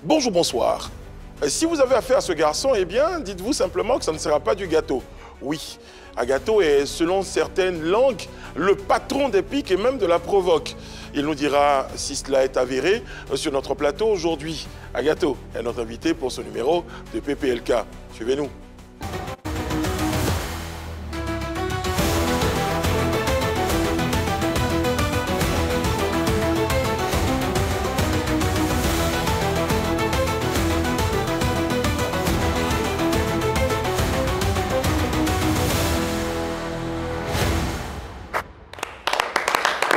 Bonjour, bonsoir. Si vous avez affaire à ce garçon, eh bien, dites-vous simplement que ça ne sera pas du gâteau. Oui, Agato est, selon certaines langues, le patron des piques et même de la provoque. Il nous dira si cela est avéré sur notre plateau aujourd'hui. Agato est notre invité pour ce numéro de PPLK. Suivez-nous.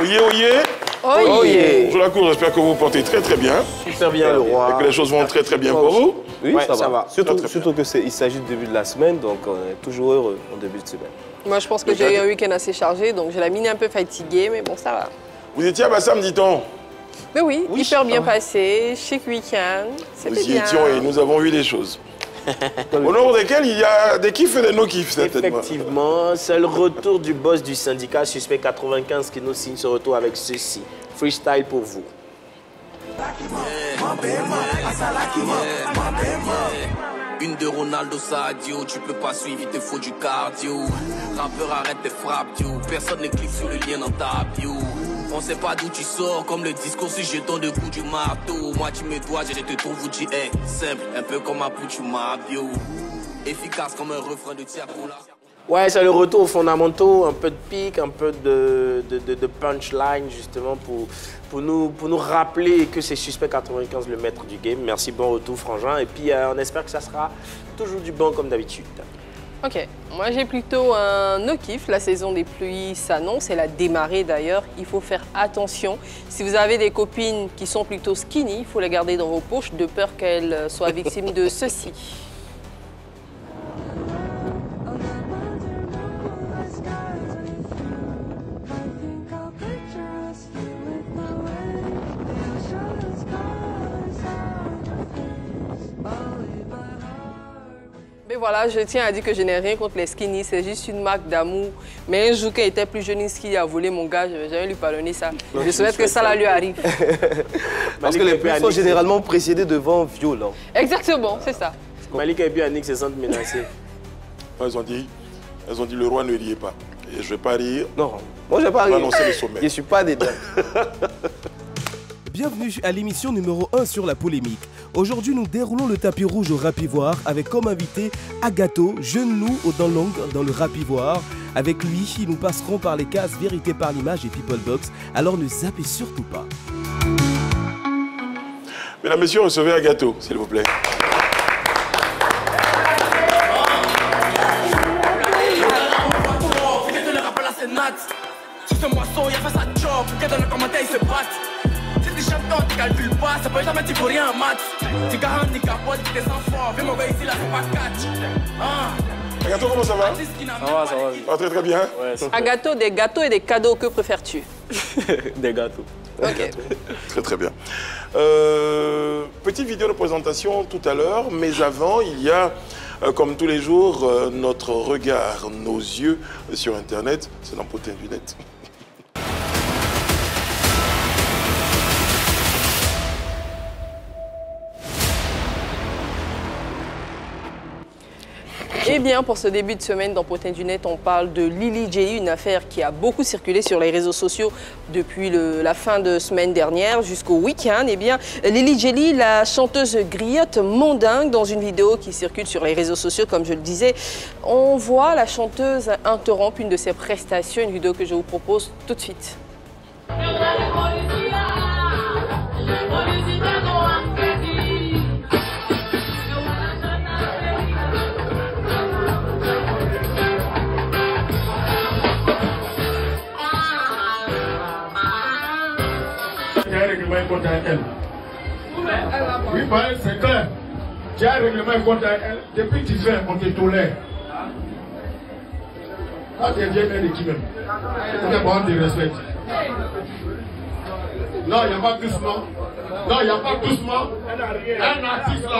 Oyez, oyez. Oyez. Bonjour la cour, j'espère que vous vous portez très très bien. Super bien le roi. Et que les choses vont très très bien pour vous. Oui, Ouais, ça va. Surtout Très qu'il s'agit du début de la semaine, donc on est toujours heureux en début de semaine. Moi, je pense que j'ai eu un week-end assez chargé, donc j'ai la mine un peu fatiguée, mais bon, ça va. Vous étiez à Bassam, dit-on? Mais oui, hyper bien passé, chic week-end, Nous c'était y bien. étions et nous avons vu des choses. Au nombre desquels il y a des kiffs et des no-kiffs, certainement. Effectivement, c'est le retour du boss du syndicat Suspect 95 qui nous signe ce retour avec ceci. Freestyle pour vous. Une de Ronaldo Sadio, tu peux pas suivre, il te faut du cardio. Rappeur, arrête tes frappes, yo. Personne ne clique sur le lien dans ta bio. On sait pas d'où tu sors, comme le discours si jeton de coup du marteau. Moi tu me dois, je te trouve, vous dis, hey, simple, un peu comme un pouchu bio. Efficace comme un refrain de Tiakola. Ouais, c'est le retour aux fondamentaux, un peu de pique, un peu de punchline justement pour nous rappeler que c'est Suspect 95 le maître du game. Merci, bon retour Frangin. Et puis on espère que ça sera toujours du bon comme d'habitude. Ok, moi j'ai plutôt un no-kiff. La saison des pluies s'annonce, elle a démarré d'ailleurs. Il faut faire attention. Si vous avez des copines qui sont plutôt skinny, il faut les garder dans vos poches de peur qu'elles soient victimes de ceci. Mais voilà, je tiens à dire que je n'ai rien contre les skinny, c'est juste une marque d'amour. Mais un jour, quand il était plus jeune, Skinny a volé mon gars, je vais jamais lui pardonner ça. Je souhaite que ça lui arrive. Parce que les plus sont généralement précédés de vents violents. Exactement, c'est ça. Malik et puis Annick se sentent menacés. Elles ont dit le roi ne riait pas. Et je ne vais pas rire. Non, moi je vais pas On va rire. annoncer le sommet. Je ne suis pas dedans. Bienvenue à l'émission numéro 1 sur la polémique. Aujourd'hui, nous déroulons le tapis rouge au Rap Ivoire avec comme invité Agato, jeune loup aux dents longues dans le Rap Ivoire. Avec lui, nous passerons par les cases Vérité par l'image et People Box. Alors ne zappez surtout pas. Mesdames, messieurs, recevez Agato, s'il vous plaît. Sur ce moisson, y'a pas sa job, que dans le commentaire ils se battent. Si t'es champion, tu calcules pas, ça peut jamais tu rien en maths. Tu garantis ni capote, tu descends fort, viens mon gars ici là, c'est pas catch. Agato, comment ça va? Ça va. Ah, très très bien. À gâteau, des gâteaux et des cadeaux, que préfères-tu? Des gâteaux. Ok. Très très bien. Petite vidéo de présentation tout à l'heure, mais avant, il y a, comme tous les jours, notre regard, nos yeux sur Internet. C'est dans Potin du net. Eh bien, pour ce début de semaine dans Potin du Net, on parle de Lily Jelly, une affaire qui a beaucoup circulé sur les réseaux sociaux depuis la fin de semaine dernière jusqu'au week-end. Eh bien, Lily Jelly, la chanteuse griotte mondingue, dans une vidéo qui circule sur les réseaux sociaux, comme je le disais, on voit la chanteuse interrompre une de ses prestations, une vidéo que je vous propose tout de suite. Contre elle. Oui, c'est clair. Tu as un règlement contre elle. Depuis que tu fais, on te tolère. Quand tu es bien mère de qui même? On te respecte. Non, il n'y a pas doucement. Non, il n'y a pas doucement. Un artiste là,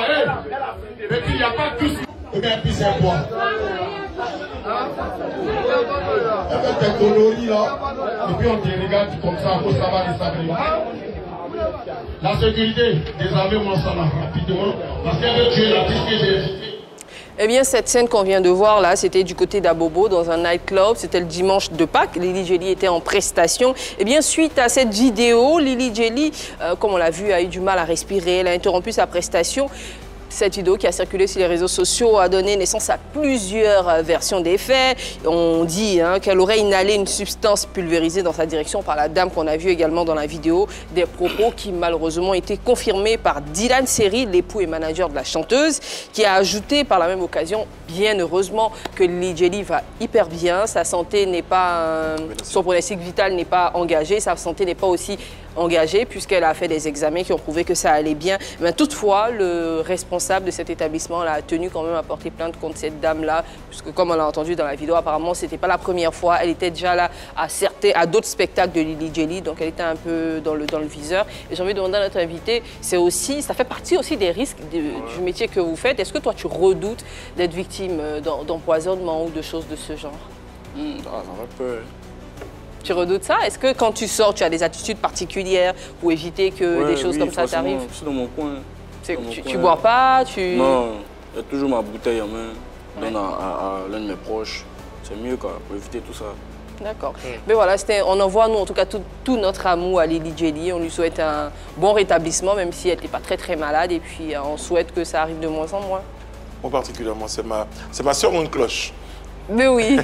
et puis il n'y a pas doucement. Et puis c'est quoi? Avec tes coloris là, et puis on te regarde comme ça, pour savoir les savoir. La sécurité, désarmez-moi ça là, rapidement, parce qu'il y avait tué l'artiste que j'ai invité. Eh bien, cette scène qu'on vient de voir là, c'était du côté d'Abobo, dans un nightclub. C'était le dimanche de Pâques. Lily Jelly était en prestation. Eh bien, suite à cette vidéo, Lily Jelly, comme on l'a vu, a eu du mal à respirer. Elle a interrompu sa prestation. Cette vidéo qui a circulé sur les réseaux sociaux a donné naissance à plusieurs versions des faits. On dit qu'elle aurait inhalé une substance pulvérisée dans sa direction par la dame qu'on a vue également dans la vidéo. Des propos qui malheureusement étaient confirmés par Dylan Seri, l'époux et manager de la chanteuse, qui a ajouté par la même occasion, bien heureusement, que Lily Jelly va hyper bien. Sa santé n'est pas, son pronostic vital n'est pas engagé, sa santé n'est pas aussi engagée puisqu'elle a fait des examens qui ont prouvé que ça allait bien. Mais toutefois, le responsable de cet établissement a tenu quand même à porter plainte contre cette dame-là, puisque comme on l'a entendu dans la vidéo, apparemment, ce n'était pas la première fois. Elle était déjà là à d'autres spectacles de Lily Jelly, donc elle était un peu dans le viseur. Et j'ai envie de demander à notre invité, ça fait partie aussi des risques du métier que vous faites. Est-ce que toi, tu redoutes d'être victime d'empoisonnement ou de choses de ce genre? Ça fait peur. Tu redoutes ça? Est-ce que quand tu sors, tu as des attitudes particulières pour éviter que des choses comme ça t'arrivent? Je suis dans mon coin. Tu bois pas? Non, j'ai toujours ma bouteille en main, donne à l'un de mes proches. C'est mieux quoi, pour éviter tout ça. D'accord. Mais voilà, on envoie, nous, en tout cas, tout notre amour à Lily Jelly. On lui souhaite un bon rétablissement, même si elle n'était pas très malade. Et puis, on souhaite que ça arrive de moins en moins. Moi, particulièrement, c'est ma soeur en cloche. Mais oui.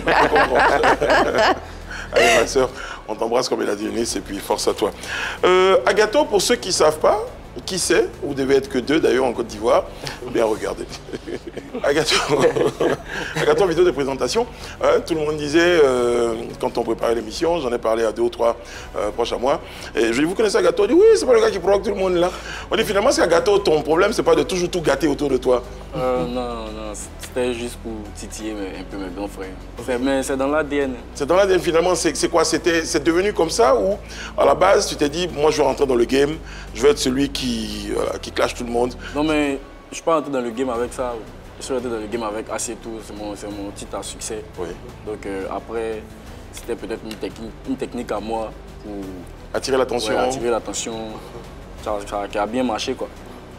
Allez, ma soeur, on t'embrasse comme il a dit Eunice, et puis force à toi. Agato, pour ceux qui ne savent pas, qui sait, vous devez être que 2 d'ailleurs en Côte d'Ivoire, bien regardez. Agato, vidéo de présentation, tout le monde disait, quand on préparait l'émission, j'en ai parlé à 2 ou 3 proches à moi, et je dis, vous connaissez Agato? On dit, oui, c'est pas le gars qui provoque tout le monde là. On dit, finalement, c'est Agato, ton problème, c'est pas de toujours tout gâter autour de toi. Non, c'était juste pour titiller un peu mes grands frères. Mais c'est dans l'ADN. C'est dans l'ADN, finalement, c'est quoi? C'est devenu comme ça ou à la base, tu t'es dit, moi, je vais rentrer dans le game, je vais être celui qui clash tout le monde? Non, mais je ne suis pas rentré dans le game avec ça. Je suis rentré dans le game avec assez tout. C'est mon titre à succès. Oui. Donc après, c'était peut-être une technique à moi pour attirer l'attention. Ouais, attirer l'attention. Ça a bien marché, quoi.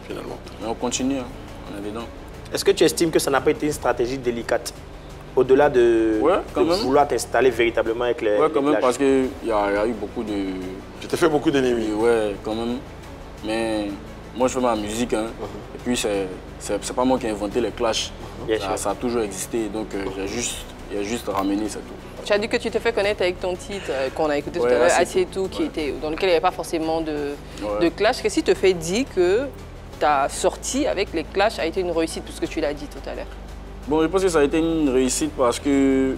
Finalement. Mais on continue, on est dedans. Est-ce que tu estimes que ça n'a pas été une stratégie délicate? Au-delà de vouloir t'installer véritablement avec les... Ouais, quand même, parce qu'il y a eu beaucoup de... Tu t'es fait beaucoup d'ennemis. Ouais, quand même. Mais moi, je fais ma musique, Et puis, c'est pas moi qui ai inventé les clashs. Ça a toujours existé, donc il a juste ramené, c'est tout. Tu as dit que tu t'es fait connaître avec ton titre qu'on a écouté tout à l'heure, Assez tout, dans lequel il n'y avait pas forcément de clash. Qu'est-ce qui te fait dire que ta sortie avec les clashs a été une réussite, puisque tu l'as dit tout à l'heure? Bon, je pense que ça a été une réussite parce que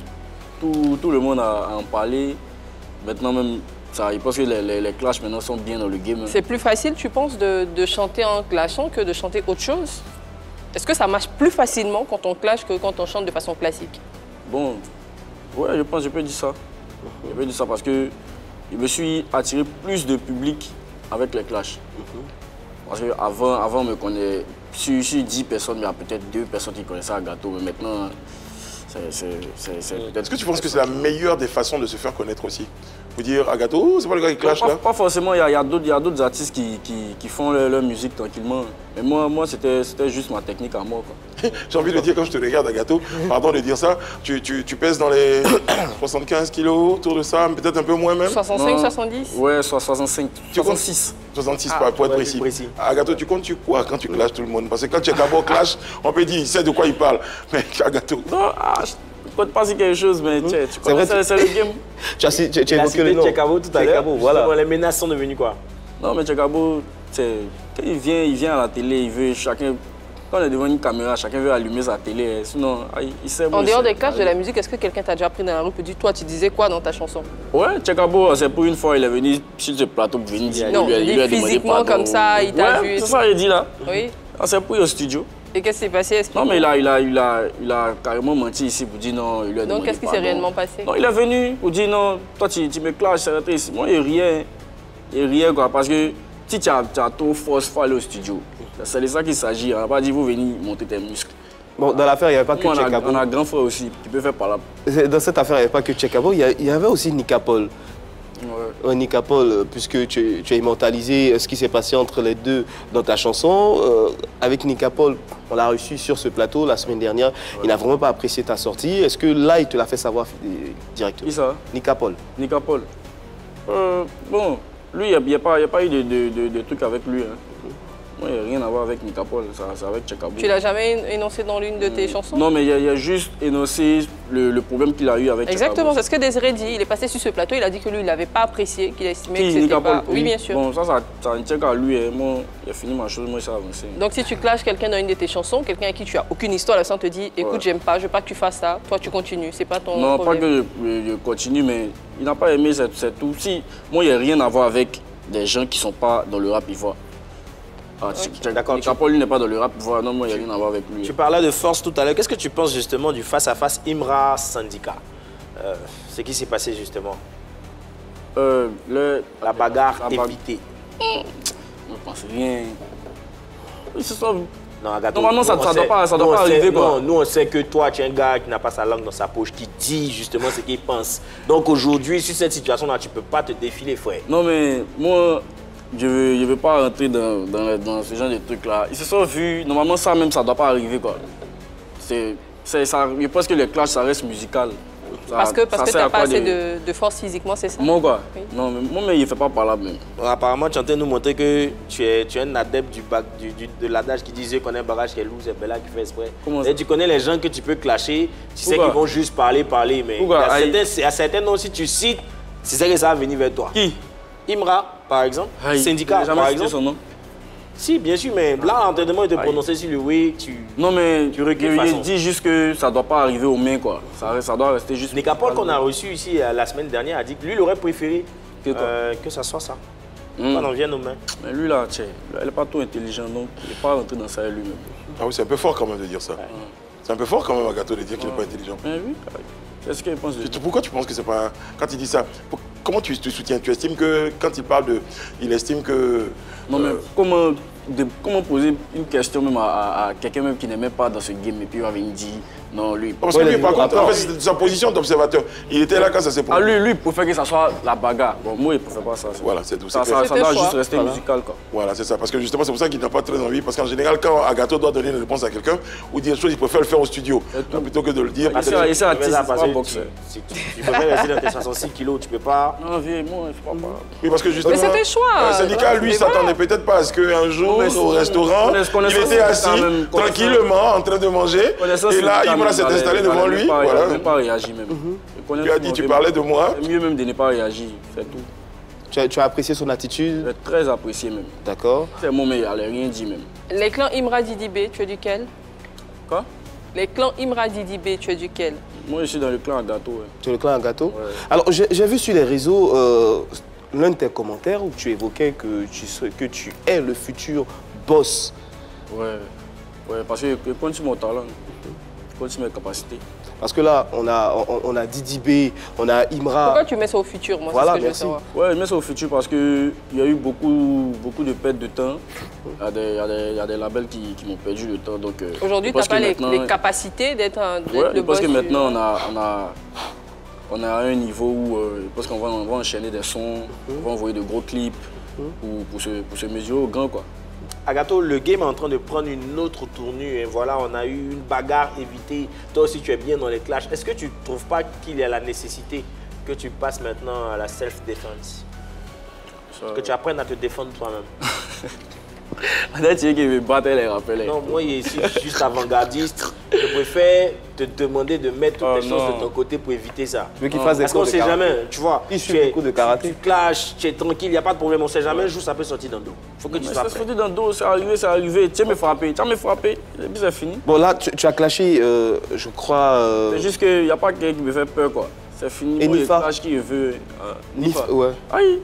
tout le monde a en parlé. Maintenant même, je pense que les clashs maintenant sont bien dans le game. C'est plus facile, tu penses, de chanter en clashant que de chanter autre chose? Est-ce que ça marche plus facilement quand on clash que quand on chante de façon classique? Bon, ouais, je pense que je peux dire ça. Je peux dire ça parce que je me suis attiré plus de public avec les clashs. Parce qu'avant, on me connaît, sur 10 personnes, il y a peut-être 2 personnes qui connaissaient Agato, mais maintenant, c'est peut-être... Est-ce que tu penses que c'est la meilleure des façons de se faire connaître aussi? Vous dire, Agato, c'est pas le gars qui clash là? Pas forcément, il y a d'autres artistes qui font leur musique tranquillement. Mais moi, c'était juste ma technique à moi. J'ai envie de dire, quand je te regarde, Agato, pardon de dire ça, tu pèses dans les 75 kilos, autour de ça, peut-être un peu moins même? 65, 70? Ouais, 65, 66. 66 pour être précis. Agato, tu comptes quoi quand tu clashes tout le monde? Parce que quand Tchekabo clash, on peut dire, il sait de quoi il parle. Mais Agato... Non, je ne compte pas si quelque chose, mais tu connais, c'est le game. Tu as évoqué le nom. Tchekabo tout à l'heure. Voilà. Les menaces sont devenues quoi? Non, mais Tchekabo, quand il vient à la télé, il veut chacun... Quand on est devant une caméra, chacun veut allumer sa télé. Sinon, il sait... En dehors des clashs de la musique, est-ce que quelqu'un t'a déjà pris dans la rue et dit, toi, tu disais quoi dans ta chanson? Ouais, Tchekabo, c'est pour une fois, il est venu sur ce plateau pour venir dire... Non, il dit physiquement comme ça, il t'a vu... c'est ça qu'il dit là. Oui. C'est pour au studio. Et qu'est-ce qui s'est passé? Non, mais il a carrément menti ici pour dire non, il lui a demandé pardon. Donc, qu'est-ce qui s'est réellement passé? Non, il est venu pour dire non, toi, tu me clashes, c'est rentré ici. Moi, il riait quoi, parce que si tu as trop force, il faut aller au studio. C'est de ça qu'il s'agit. On n'a pas dit, vous venez monter tes muscles. Bon, dans l'affaire, il n'y avait pas que Tchekabo. On a un grand frère aussi, qui peut faire par là. Dans cette affaire, il n'y avait pas que Tchekabo, il y avait aussi Nicapol. Ouais. Nicapol, puisque tu as immortalisé ce qui s'est passé entre les deux dans ta chanson. Avec Nicapol, on l'a reçu sur ce plateau la semaine dernière. Il n'a vraiment pas apprécié ta sortie. Est-ce que là, il te l'a fait savoir directement? Qui ça? Nicapol. Nicapol. Bon, lui, il n'y a pas eu de trucs avec lui. Hein. Moi, il n'y a rien à voir avec Nicapol, c'est avec Tchekabou. Tu l'as jamais énoncé dans l'une de tes chansons? Non, mais il y a juste énoncé le problème qu'il a eu avec Exactement, c'est ce que Désiré dit. Il est passé sur ce plateau, il a dit que lui, il n'avait pas apprécié, qu'il estimait que c'était pas... Oui, bien sûr. Bon, ça ne tient qu'à lui. Hein. Moi, il a fini ma chose, moi, ça a avancé. Donc, si tu clashes quelqu'un dans une de tes chansons, quelqu'un avec qui tu n'as aucune histoire, la personne te dit, écoute, j'aime pas, je veux pas que tu fasses ça, toi, tu continues. C'est pas ton non, problème. pas que je continue, mais il n'a pas aimé, c'est tout. Si, moi, il n'y a rien à voir avec des gens qui ne sont pas dans le rap ivoire. D'accord. Nicapol, lui, n'est pas dans le rap ivoire. Non, moi, il n'y a rien à voir avec lui. Tu parlais de force tout à l'heure. Qu'est-ce que tu penses justement du face-à-face Imra-Syndicat? Ce qui s'est passé justement. La bagarre évitée. Je ne pense rien. Ils se sont... Non, Agato, normalement, ça ne doit pas arriver. Non, nous, on sait que toi, tu es un gars qui n'a pas sa langue dans sa poche, qui dit justement ce qu'il pense. Donc aujourd'hui, sur cette situation-là, tu ne peux pas te défiler, frère. Non, mais moi... Je ne veux pas rentrer dans ce genre de trucs-là. Ils se sont vus, normalement ça même, ça ne doit pas arriver, quoi. Je pense que les clashs, ça reste musical. Parce que tu n'as pas assez de force physiquement, c'est ça? Moi, quoi. Oui. Non, mais moi, il ne fait pas par là, même. Bon, apparemment, tu es en train de nous montrer que tu es un adepte de l'adage qui disait qu'on est un barrage qui est lourd, c'est Bella qui fait exprès. Et tu connais les gens que tu peux clasher, tu sais qu'ils vont juste parler, mais il y a certains noms, si tu cites, c'est ça que ça va venir vers toi. Qui? Imra, par exemple, Syndicat, par exemple. Son nom. Si, bien sûr, mais là, l'entraînement, il te prononçait sur le oui, non, mais tu recules il dit juste que ça ne doit pas arriver aux mains, quoi. Ça doit rester juste... Nicapol, qu'on a reçu ici la semaine dernière, a dit que lui, il aurait préféré que ça soit ça. Qu'on en vienne aux mains. Mais lui, là, elle n'est pas trop intelligent, donc il n'est pas rentré dans ça lui-même. Ah oui, c'est un peu fort quand même de dire ça. C'est un peu fort quand même, Agato, de dire qu'il n'est pas intelligent. Mais oui, c'est ce qu'il pense de... Pourquoi tu penses que c'est pas... Quand il dit ça, comment tu te soutiens? Tu estimes que quand il parle de... Il estime que... Non, mais comment poser une question même à quelqu'un même qui n'est même pas dans ce game et puis il va venir dire non, lui... Parce que lui, par contre, en fait, c'est sa position d'observateur. Il était là quand ça s'est produit. Ah, lui, il préfère que ça soit la bagarre. Bon, moi, il ne préfère pas ça. Voilà, c'est tout. Ça doit juste rester musical, quoi. Voilà, c'est ça. Parce que justement, c'est pour ça qu'il n'a pas très envie. Parce qu'en général, quand Agato doit donner une réponse à quelqu'un ou dire des choses, il préfère le faire au studio. Plutôt que de le dire. Et c'est artiste, c'est pas boxeur. Tu préfères rester dans tes 66 kilos, tu peux pas... Non, viens, moi, je ne peux pas. Oui, parce que justement... Mais c'est tes choix. Le syndicat, lui, s'attendait peut-être pas à ce qu'un jour, au restaurant, il était assis tranquillement en train de manger. Et là, Imra s'est installé devant lui. Voilà. Il n'a pas réagi même. Tu as dit, tu parlais de moi. C'est mieux même de ne pas réagir, c'est tout. Tu as apprécié son attitude? J'ai très apprécié même. D'accord. C'est mon meilleur, il n'a rien dit même. Les clans Imra Didibé, tu es duquel? Quoi? Les clans Imra Didibé, tu es duquel? Moi, je suis dans le clan Agato. Ouais. Tu es le clan Agato? Ouais. Alors, j'ai vu sur les réseaux l'un de tes commentaires où tu évoquais que tu es le futur boss. Ouais, parce que je compte sur mon talent, je compte sur mes capacités. Parce que là, on a Didibé, on a Imra. Pourquoi tu mets ça au futur, moi? Voilà, ce que merci. je veux savoir. Ouais, je mets ça au futur parce qu'il y a eu beaucoup de pertes de temps. Il y a des labels qui m'ont perdu le temps. Aujourd'hui, tu n'as pas les capacités d'être le boss. Parce que maintenant, on a un niveau où parce qu'on va enchaîner des sons, on va envoyer de gros clips pour se mesurer au grand, quoi. Agato, le game est en train de prendre une autre tournure. Et voilà, on a eu une bagarre évitée. Toi aussi, tu es bien dans les clashs. Est-ce que tu ne trouves pas qu'il y a la nécessité que tu passes maintenant à la self-défense? Que tu apprennes à te défendre toi-même. Là, tu veux qu'il me batte les rappels. Non, moi, ici, je suis juste avant-gardiste. Je préfère te demander de mettre toutes les choses de ton côté pour éviter ça. Tu veux qu'il fasse des cours de karaté? Parce qu'on ne sait jamais, tu vois. Il suit des cours de karaté. Tu clashes, tu es tranquille, il n'y a pas de problème. On ne sait jamais, un jour, ça peut sortir dans le dos. Il faut que tu sois prêt. Ça sortir dans le dos, c'est arrivé. Tu me frappé, et puis c'est fini. Bon, là, tu as clashé, je crois... C'est juste qu'il n'y a pas quelqu'un qui me fait peur, quoi. C'est fini. Et Nifa qui veut. Nifa, ouais.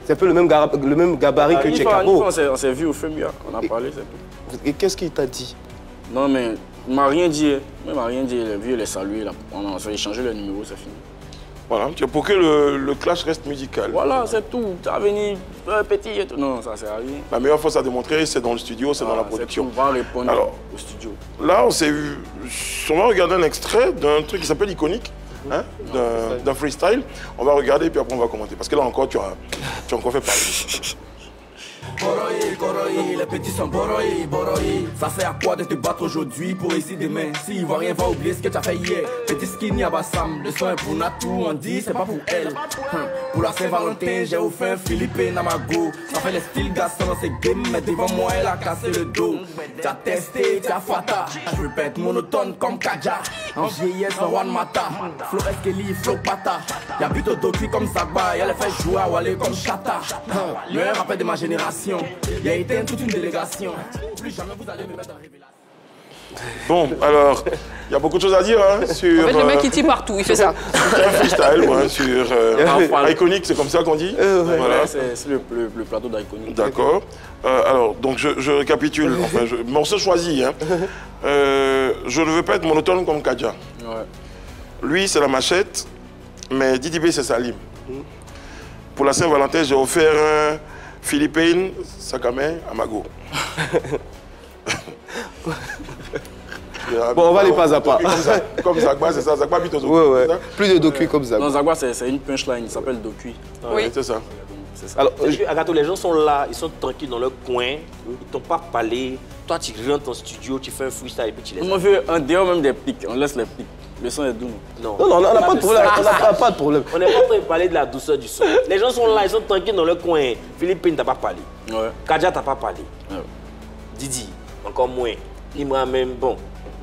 C'est un peu le même gabarit que Tchekabou. On s'est vu au FEMIA, on a parlé, c'est tout. Et qu'est-ce qu'il t'a dit? Non, mais il m'a rien dit. Il m'a rien dit. Il a vu, il a salué. On a échangé le numéro, c'est fini. Voilà, pour que le clash reste musical. Voilà, c'est tout. Tu as venu petit et tout. Non, ça sert à rien. La meilleure force à démontrer, c'est dans le studio, c'est dans la production. On va répondre alors, au studio. Là, on s'est vu. On va regarder un extrait d'un truc qui s'appelle Iconique. hein, d'un freestyle. On va regarder, puis après on va commenter. Parce que là encore, tu as encore fait parler. Boroye, Goroye, les petits sont Boroye, Boroye. Ça sert à quoi de te battre aujourd'hui pour essayer demain? Si Ivoirien va oublier ce que tu as fait hier. Petit skinny à Bassam, le son est pour Natou, on dit c'est pas pour elle. Pour la Saint-Valentin, j'ai offert Philippe Namago. Ça fait les styles garçons dans ces games, mais devant moi elle a cassé le dos. Tu as testé, tu as fata. Je veux pas être monotone comme Kaja. En vieillesse, en Juan Mata. Flo Eskeli, Flo Pata. Y'a plutôt Doki comme Sagba, elle fait jouer à Wale comme Chata. Le rappel de ma génération. Il a été toute une délégation. Plus jamais vous allez me mettre en révélation. Bon, alors, il y a beaucoup de choses à dire hein, sur... En fait, le mec, il tire partout, il fait ça. Sur un freestyle, ouais, sur Iconic, c'est comme ça qu'on dit Voilà, c'est le plateau d'Iconic. D'accord. Alors, donc je récapitule, enfin, morceau choisi. Hein. Je ne veux pas être monotone comme Kadja. Ouais. Lui, c'est la machette, mais Didi B, c'est Salim. Pour la Saint-Valentin, j'ai offert un Philippine, Sakame, Amago. Bon, on va les pas à pas. Comme Zagba, c'est ça. Zagba habite aux ouais. Plus de docu comme Zagba. Non, Zagba, c'est une punchline, il s'appelle Docu. Oui, c'est ça. Alors, Agato, les gens sont là, ils sont tranquilles dans leur coin, ils t'ont pas parlé. Toi, tu rentres en studio, tu fais un freestyle et puis tu les... On veut un dehors même des pics, on laisse les pics. Le son est doux. Non, on n'a pas de problème. On n'a pas de problème. On n'est pas en train de parler de la douceur du son. Les gens sont là, ils sont tranquilles dans leur coin. Philippe, t'as pas parlé. Ouais. Kadja, t'as pas parlé. Ouais. Didi, encore moins. Imra même, bon.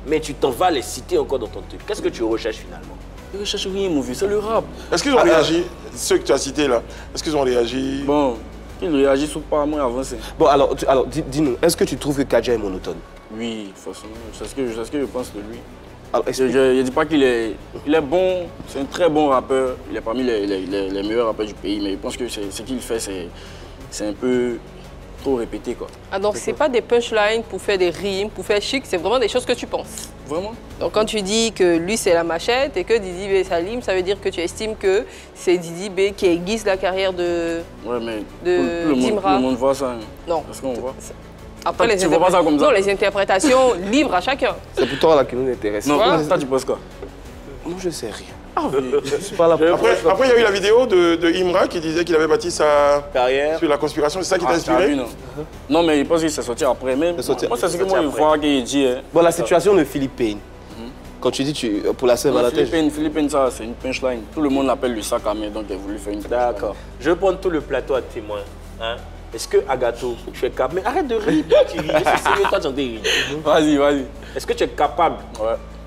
Mais tu t'en vas les citer encore dans ton truc. Qu'est-ce que tu recherches finalement? Je recherche rien, mon vieux, c'est le rap. Est-ce qu'ils ont réagi, ceux que tu as cités là? Est-ce qu'ils ont réagi? Bon, qu'ils réagissent ou pas, moi avancé. Bon, alors dis-nous, est-ce que tu trouves que Kadja est monotone? Oui, forcément. C'est ce que je pense de lui. Alors, je ne dis pas qu'il est bon, c'est un très bon rappeur. Il est parmi les meilleurs rappeurs du pays, mais je pense que ce qu'il fait, c'est un peu trop répété, quoi. Ah, donc c'est pas des punchlines pour faire des rimes, pour faire chic, c'est vraiment des choses que tu penses. Vraiment? Donc quand tu dis que lui c'est la machette et que Didi B Salim, ça veut dire que tu estimes que c'est Didi B qui aiguise la carrière de Ouais, mais de tout le monde voit ça. Hein. Non. Est-ce qu'on voit? Après, tu vois pas ça comme ça? Non, les interprétations libres à chacun. C'est plutôt là qui nous intéresse. Non, toi tu penses quoi? Moi je sais rien. Je suis pas là pour... Après, il y a eu la vidéo de Imra qui disait qu'il avait bâti sa carrière sur la conspiration. C'est ça qui t'a inspiré? Non, mais il pense qu'il s'est sorti après. Même moi, c'est ce que moi je vois qu'il dit. Bon, la situation de Philippine. Quand tu dis pour la Saint-Valentin. Philippine, ça, c'est une punchline. Tout le monde l'appelle le sac à main, donc il a voulu faire une punchline. D'accord. Je vais prendre tout le plateau à témoin. Hein? Est-ce que Agato, tu es capable... Mais arrête de rire, tu ris. C'est sérieux, toi, tu en rire. Vas-y. Est-ce que tu es capable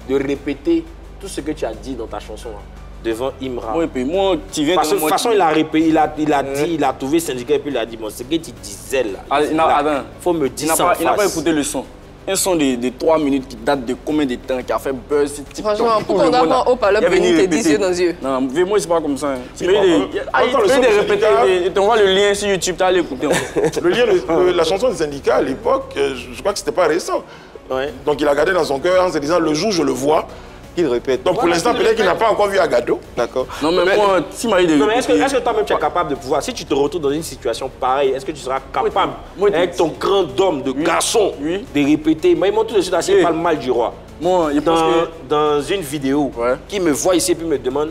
de répéter tout ce que tu as dit dans ta chanson hein, devant Imra? Oui, puis moi, tu viens de toute façon, il a répété, il a dit, il a trouvé syndicat et puis il a dit, bon, ce que tu disais là, il faut me dire ça en face. Il n'a pas écouté le son. Un son de 3 minutes qui date de combien de temps, qui a fait buzz, TikTok. Franchement, pour qu'on a haut par là, pour tes 10 yeux dans les yeux. Non, moi, c'est pas comme ça. Tu peux répéter, il t'envoie le lien sur YouTube, tu as l'écouter. Le lien, la chanson des syndicats à l'époque, je crois que c'était pas récent. Ouais. Donc il a gardé dans son cœur en se disant, le jour je le vois, il répète. Donc pour l'instant, peut-être qu'il n'a pas encore vu Agato. D'accord. Non, mais moi, si Marie de... Non, mais est-ce que toi-même tu es capable de pouvoir, si tu te retrouves dans une situation pareille, est-ce que tu seras capable, avec ton grand homme de garçon, de répéter? Moi, il montre tout de suite assez pas le mal du roi. Moi, dans une vidéo, qui me voit ici et puis me demande,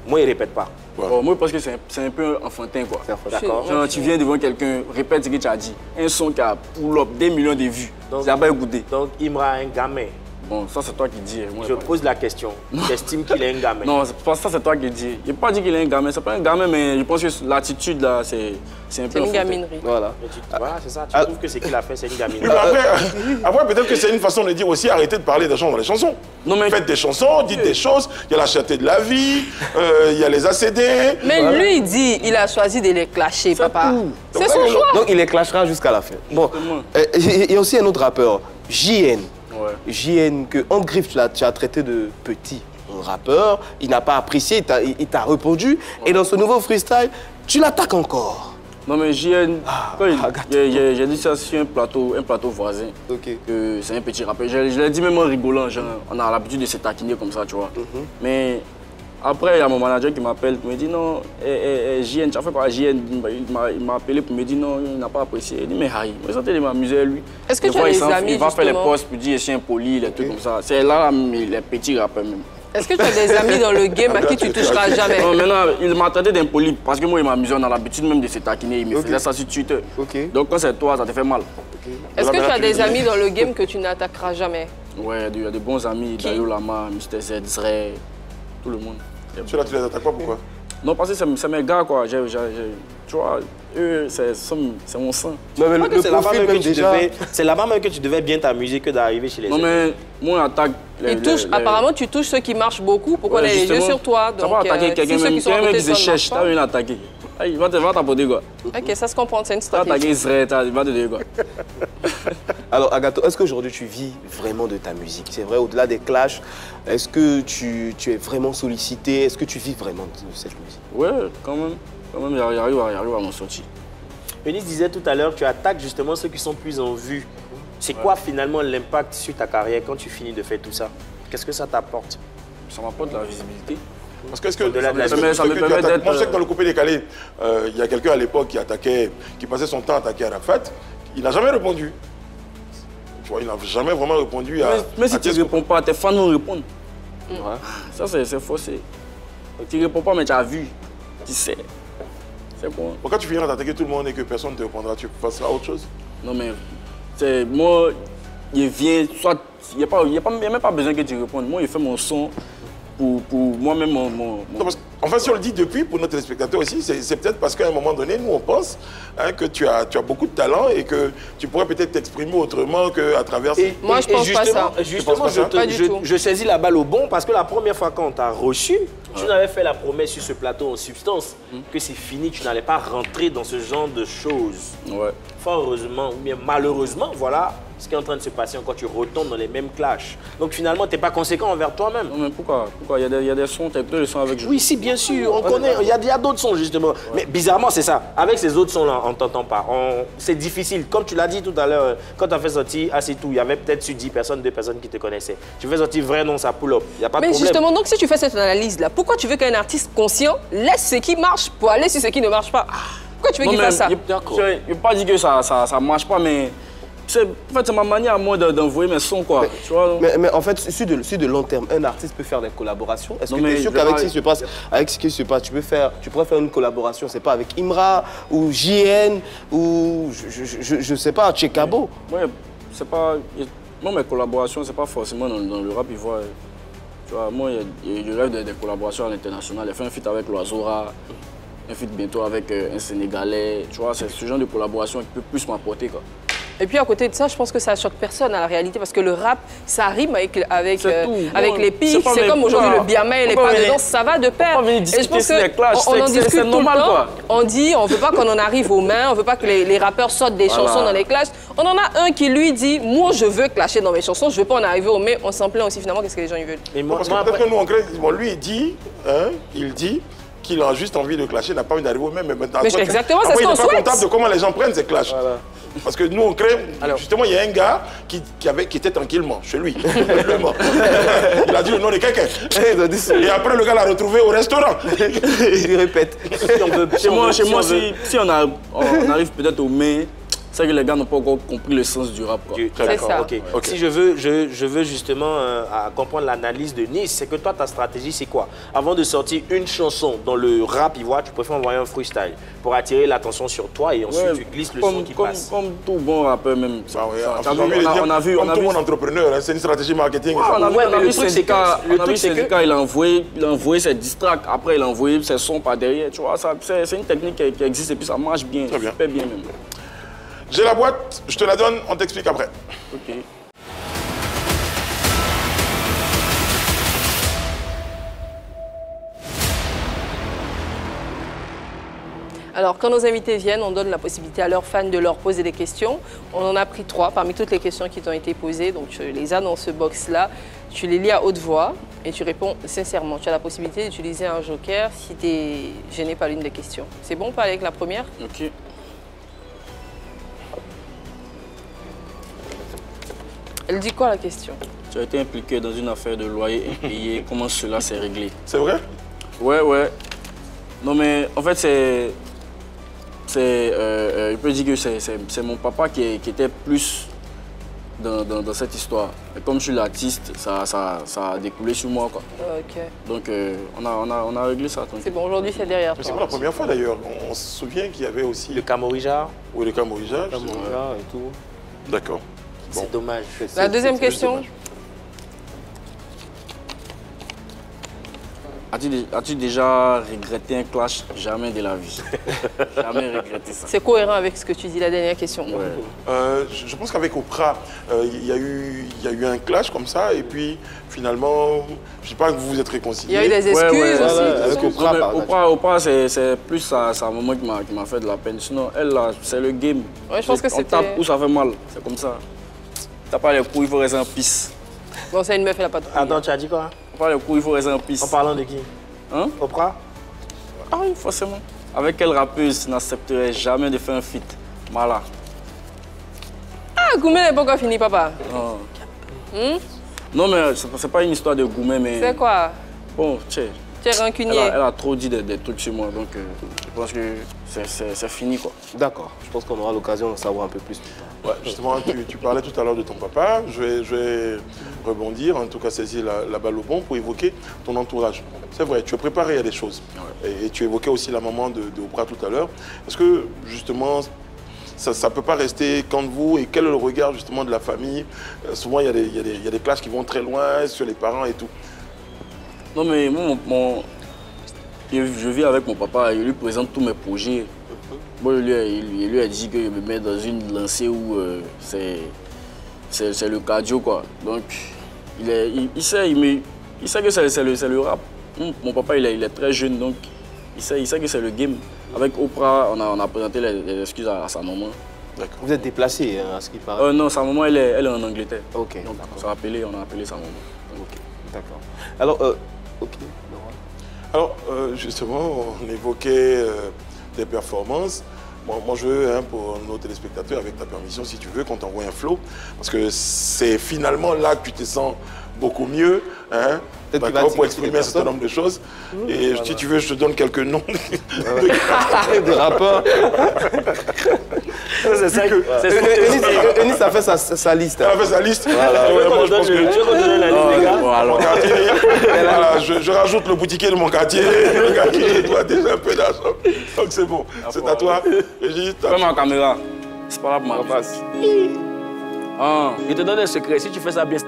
moi, il ne répète pas. Bon, moi, parce que c'est un peu enfantin, quoi. D'accord. Genre, tu viens devant quelqu'un, répète ce que tu as dit. Un son qui a pull-up des millions de vues. Tu n'as pas écouté. Donc, Imra a un gamin. Bon, ça c'est toi qui dis. Moi, je pose la question. J'estime qu'il est un gamin. Non, ça c'est toi qui dis. Je n'ai pas dit qu'il est un gamin. C'est pas un gamin, mais je pense que l'attitude là, c'est un peu. C'est une gaminerie. Voilà. Voilà, c'est ça. Tu trouves que ce qu'il a fait, c'est une gaminerie. Après peut-être que c'est une façon de dire aussi arrêtez de parler des gens dans les chansons. Non, mais... Faites des chansons, dites des choses. Il y a la cherté de la vie, il y a les ACD. Mais lui, il dit il a choisi de les clasher, papa. C'est son choix. Donc il les clashera jusqu'à la fin. Bon, il y a aussi un autre rappeur, JN. JN, que en griffe, tu as traité de petit rappeur, il n'a pas apprécié, il t'a répondu, et dans ce nouveau freestyle, tu l'attaques encore. Non mais JN, j'ai dit ça sur un plateau voisin, que c'est un petit rappeur. Je l'ai dit même en rigolant, genre, on a l'habitude de se taquiner comme ça, tu vois. Mais après, il y a mon manager qui m'appelle, qui me dit non, JN, tu as fait quoi JN? Il m'a appelé pour me dire non, il n'a pas apprécié. Il dit mais Harry, je sentais de m'amuser lui. Est-ce que tu as des amis, il va faire les postes pour dire je suis impoli, les trucs comme ça. C'est là les petits rappeurs même. Est-ce que tu as des amis dans le game à qui tu toucheras jamais? Non, maintenant, il m'a traité d'impoli parce que moi, il m'amuse. On a l'habitude même de se taquiner. Il me faisait ça sur Twitter. Donc, quand c'est toi, ça te fait mal. Est-ce que tu as des amis dans le game que tu n'attaqueras jamais? Ouais, il y a des bons amis. Dayo Lama, Mr. Z, Zray, tout le monde. Ceux-là, tu les attaques pas, pourquoi? Non, parce que c'est mes gars, quoi. Tu vois, eux, c'est mon sang. Non, mais le profil même déjà... C'est là-bas même que tu devais bien t'amuser que d'arriver chez les autres. Non, mais moi, j'attaque... Apparemment, tu touches ceux qui marchent beaucoup pour qu'on ait les yeux sur toi. Donc, ça va attaquer quelqu'un même qui se cherche, t'as vu l'attaquer. Il va t'apporter quoi. Ok, ça se comprend, c'est une stratégie. T'as attaqué Israël, il va te dire quoi. Alors, Agato, est-ce qu'aujourd'hui tu vis vraiment de ta musique? C'est vrai, au-delà des clashs, est-ce que tu es vraiment sollicité? Est-ce que tu vis vraiment de cette musique? Ouais, quand même. Quand même, j'arrive à m'en sortir. Eunice disait tout à l'heure, tu attaques justement ceux qui sont plus en vue. C'est quoi finalement l'impact sur ta carrière quand tu finis de faire tout ça? Qu'est-ce que ça t'apporte? Ça m'apporte de la visibilité. Parce que ça me permet d'être... Moi, je sais que dans le coupé décalé, il y a quelqu'un à l'époque qui passait son temps à attaquer Arafat. Il n'a jamais répondu. Tu vois, il n'a jamais vraiment répondu à... Mais si tu ne réponds pas, tes fans vont répondre. Ouais. Ça, c'est faussé. Tu ne réponds pas, mais tu as vu. Tu sais. C'est quoi? Pourquoi tu finiras d'attaquer tout le monde et que personne ne te répondra? Tu passeras à autre chose? Non, mais moi, il vient, soit... Il n'y a même pas besoin que tu répondes. Moi, il fait mon son pour moi-même. Non, en fait, si on le dit depuis, pour notre téléspectateur aussi, c'est peut-être parce qu'à un moment donné, nous, on pense que tu as beaucoup de talent et que tu pourrais peut-être t'exprimer autrement qu'à travers... Moi, je pense pas ça. Justement, je saisis la balle au bon parce que la première fois quand on t'a reçu, tu n'avais fait la promesse sur ce plateau en substance que c'est fini, tu n'allais pas rentrer dans ce genre de choses. Ouais. Fort heureusement, ou bien malheureusement, voilà ce qui est en train de se passer encore, tu retombes dans les mêmes clashs. Donc finalement, tu n'es pas conséquent envers toi-même. Non, mais pourquoi? Il y a des sons, tu as des sons avec... Oui, si, bien sûr, on connaît, il y a d'autres sons justement. Ouais. Mais bizarrement, c'est ça. Avec ces autres sons-là, on ne t'entend pas. C'est difficile. Comme tu l'as dit tout à l'heure, quand tu as fait sortir Assez tout, il y avait peut-être sur 10 personnes, 2 personnes qui te connaissaient. Tu fais sortir Vrai Non, ça pull up. Il n'y a pas de problème. Mais justement, donc si tu fais cette analyse-là, pourquoi tu veux qu'un artiste conscient laisse ce qui marche pour aller sur ce qui ne marche pas? Pourquoi tu veux qu'il fasse ça? Je ne vais pas dire que ça ne marche pas, mais... En fait, c'est ma manière à moi d'envoyer mes sons, quoi. Tu vois, mais en fait, sur de long terme, un artiste peut faire des collaborations. Est-ce que tu es sûr qu'avec ce qui se passe, tu pourrais faire une collaboration, c'est pas avec Imra ou JN ou je sais pas, Tchekabo? Ouais, c'est pas... Moi, mes collaborations, c'est pas forcément dans le rap ivoire. Tu vois, moi, il rêve des collaborations à l'international. J'ai fait un feat avec Loazora, un feat bientôt avec un Sénégalais. Tu vois, c'est ce genre de collaboration qui peut plus m'apporter, quoi. Et puis à côté de ça, je pense que ça choque personne à la réalité parce que le rap, ça rime avec les pics. C'est comme aujourd'hui le biama et les pas dedans, ça va de pair. Et je pense qu'on en discute tout le temps. On dit, on veut pas qu'on en arrive aux mains, on veut pas que les rappeurs sortent des chansons dans les clashs. On en a un qui lui dit, moi je veux clasher dans mes chansons, je veux pas en arriver aux mains. On s'en plaint aussi finalement, qu'est-ce que les gens ils veulent. Parce que peut-être que nous on crée, lui il dit qu'il a juste envie de clasher, n'a pas envie d'arriver au même. Mais exactement, c'est ce qu'on souhaite. Il n'est pas comptable de comment les gens prennent ces clashs. Voilà. Parce que nous, on crée... Justement, il y a un gars qui était tranquillement chez lui. Il a dit le nom de quelqu'un. Et après, le gars l'a retrouvé au restaurant. Il répète. Chez moi, si on arrive peut-être au mai, c'est que les gars n'ont pas encore compris le sens du rap. C'est ça. Okay. Si je veux justement comprendre l'analyse de Nice, c'est que toi, ta stratégie, c'est quoi? Avant de sortir une chanson dans le rap ivoire, tu préfères envoyer un freestyle pour attirer l'attention sur toi et ensuite tu glisses le son qui passe. Comme tout bon rappeur même. On a vu tout bon entrepreneur, c'est une stratégie marketing. On a vu Syndicat, il a envoyé ses diss tracks, après il a envoyé ses sons par derrière. Tu vois, c'est une technique qui existe et puis ça marche bien, super bien même. J'ai la boîte, je te la donne, on t'explique après. Ok. Alors, quand nos invités viennent, on donne la possibilité à leurs fans de leur poser des questions. On en a pris 3 parmi toutes les questions qui t'ont été posées. Donc, tu les as dans ce box-là. Tu les lis à haute voix et tu réponds sincèrement. Tu as la possibilité d'utiliser un joker si tu es gêné par l'une des questions. C'est bon, on peut aller avec la première? Ok. Elle dit quoi la question? Tu as été impliqué dans une affaire de loyer impayé. Comment cela s'est réglé? C'est vrai? Ouais. Non mais en fait je peux dire que c'est mon papa qui était plus dans cette histoire. Et comme je suis l'artiste, ça a découlé sur moi, quoi. Ok. Donc on a réglé ça. C'est bon, aujourd'hui c'est derrière toi. C'est pas la première fois d'ailleurs. On se souvient qu'il y avait aussi... Le Camorija. Oui, le Camorija. Et tout. D'accord. Bon. C'est dommage. La deuxième question. As-tu déjà regretté un clash? Jamais de la vie. Jamais regretté ça. C'est cohérent avec ce que tu dis, la dernière question. Ouais. Je pense qu'avec Oprah, il y a eu un clash comme ça, et puis finalement, je ne sais pas que vous vous êtes réconciliés. Il y a eu des excuses aussi. Avec Oprah, Oprah, c'est plus sa maman qui m'a fait de la peine. Sinon, elle, là, c'est le game. Ouais, je pense que on tape où ça fait mal. C'est comme ça. T'as pas les coups, il faut rester en pisse. Bon, c'est une meuf, elle n'a pas de couilles. Attends, tu as dit quoi? T'as pas les coups, il faut rester en pisse. En parlant de qui? Hein? Oprah? Ah oui, forcément. Avec quelle rappeuse n'accepterait jamais de faire un feat? Voilà. Ah, Goumé n'est pas encore fini, papa. Non, mais c'est pas une histoire de Goumé, mais... C'est quoi? Bon, tu sais... Tu es rancunier. Elle a trop dit des trucs sur moi, donc je pense que c'est fini, quoi. D'accord. Je pense qu'on aura l'occasion d'en savoir un peu plus. Ouais, justement, tu parlais tout à l'heure de ton papa. Je vais rebondir, en tout cas saisir la balle au bon pour évoquer ton entourage. C'est vrai, tu es préparé à des choses. Ouais. Et tu évoquais aussi la maman de Oprah tout à l'heure. Est-ce que, justement, ça ne peut pas rester qu'entre vous? Et quel est le regard, justement, de la famille? Souvent, il y a des clashs qui vont très loin sur les parents et tout. Non, mais moi, je vis avec mon papa, je lui présente tous mes projets. Bon, il lui a dit qu'il me met dans une lancée où c'est le cardio, quoi. Donc, il sait que c'est le rap. Mon papa, il est très jeune, donc il sait que c'est le game. Avec Oprah, on a présenté les excuses à sa maman. D'accord. Vous êtes déplacé, hein, à ce qui paraît? Non, sa maman, elle est en Angleterre. Ok. Donc, on a appelé sa maman. Ok, d'accord. Alors, ok. Alors, justement, on évoquait des performances. Bon, moi, je veux, pour nos téléspectateurs, avec ta permission, si tu veux, qu'on t'envoie un flow. Parce que c'est finalement là que tu te sens beaucoup mieux, hein, pour exprimer un certain nombre de choses. Et voilà. Si tu veux, je te donne quelques noms de rappeurs. C'est ça que... Eunice a fait sa liste. Elle a fait sa liste. Voilà. Moi, je pense que... Je vais donner la liste, les gars. Mon quartier, voilà, je rajoute le boutiquier de mon quartier. Le quartier doit déjà un peu d'argent. Donc c'est bon. C'est à toi. Fais ma caméra. C'est pas là pour ma face. Je te donne un secret. Si tu fais ça bien...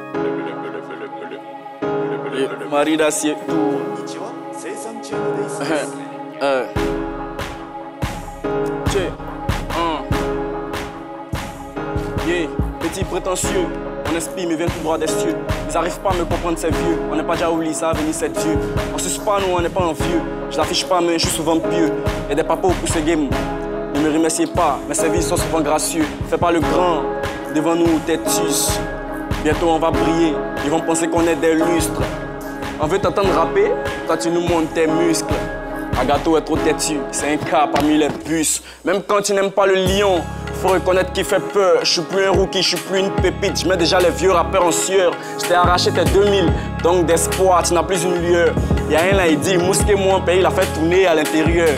Marie d'acier. Petit prétentieux, mon esprit me vient tout droit des cieux. Ils n'arrivent pas à me comprendre, c'est vieux. On n'est pas déjà oublié, ça a venu, c'est Dieu. On suce pas, nous, on n'est pas envieux. Je n'affiche pas, mais je suis souvent pieux. Et des papas pour ce game. Ne me remerciez pas, mes services sont souvent gracieux. Fais pas le grand, devant nous, têtus. Bientôt, on va briller. Ils vont penser qu'on est des lustres. On veut t'entendre rapper, toi tu nous montres tes muscles. Agato est trop têtu, c'est un cas parmi les puces. Même quand tu n'aimes pas le lion, faut reconnaître qu'il fait peur. Je suis plus un rookie, je suis plus une pépite. Je mets déjà les vieux rappeurs en sueur. Je t'ai arraché tes 2000, donc d'espoir, tu n'as plus une lueur. Y'a un là, il dit, mousquez-moi un pays, il a fait tourner à l'intérieur.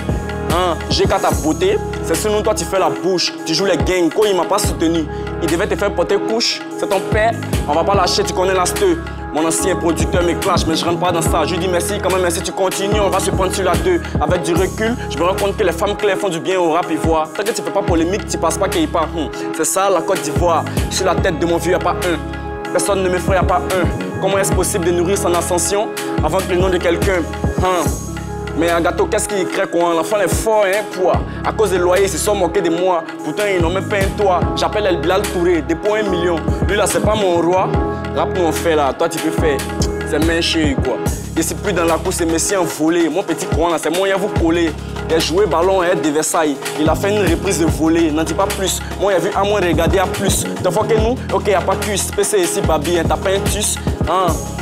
J'ai qu'à ta beauté, c'est selon toi tu fais la bouche. Tu joues les gangs, quoi il m'a pas soutenu. Il devait te faire porter couche, c'est ton père, on va pas lâcher, tu connais l'asteux. Mon ancien producteur me clash, mais je rentre pas dans ça. Je lui dis merci quand même, mais si tu continues, on va se prendre sur la 2. Avec du recul, je me rends compte que les femmes claires font du bien au rap ivoire. Tant que tu fais pas polémique, tu passes pas qu'il part. C'est ça la Côte d'Ivoire. Sur la tête de mon vieux, y'a pas un. Personne ne me ferait, y'a pas un. Comment est-ce possible de nourrir son ascension avant que le nom de quelqu'un Mais un gâteau, qu'est-ce qu'il crée quoi? L'enfant est fort, hein, poids. À cause des loyers, ils se sont moqués de moi. Pourtant, ils n'ont même pas un toit. J'appelle El Bilal Touré, dépôt 1 million. Lui là, c'est pas mon roi. Rap nous on fait là, toi tu peux faire. C'est main chez quoi. Je suis plus dans la course, c'est Messi en volée. Mon petit courant là, c'est moyen vous coller. Il a joué ballon à de Versailles. Il a fait une reprise de volée, n'en dis pas plus. Moi, il a vu à moins regarder à plus. T'as fois que nous, ok, y'a pas cuisse. PC ici, babi, t'as pas un tus.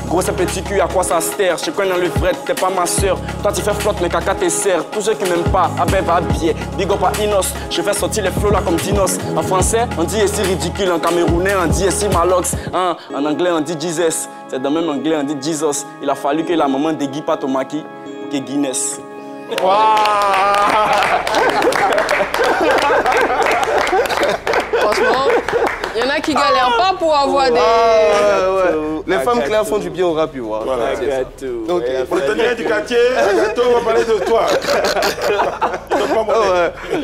Gros, c'est petit cul, à quoi ça se terre? Je connais dans le vrai, t'es pas ma soeur. Toi, tu fais flotte, mais caca tes serres. Tous ceux qui m'aiment pas, Abel va habiller. Big up à Inos, je fais sortir les flots là comme Dinos. En français, on dit ici ridicule. En camerounais, on dit ici Malox. En anglais, on dit Jesus. C'est dans le même anglais, on dit Jesus. Il a fallu que la maman déguise pas Tomaki que Guinness. Wow. Franchement, Il y en a qui galèrent pas pour avoir des... Les femmes claires font du bien au rap, tu vois. Voilà. Agato. Donc, Pour le tenir du quartier, Agato, on va parler de toi.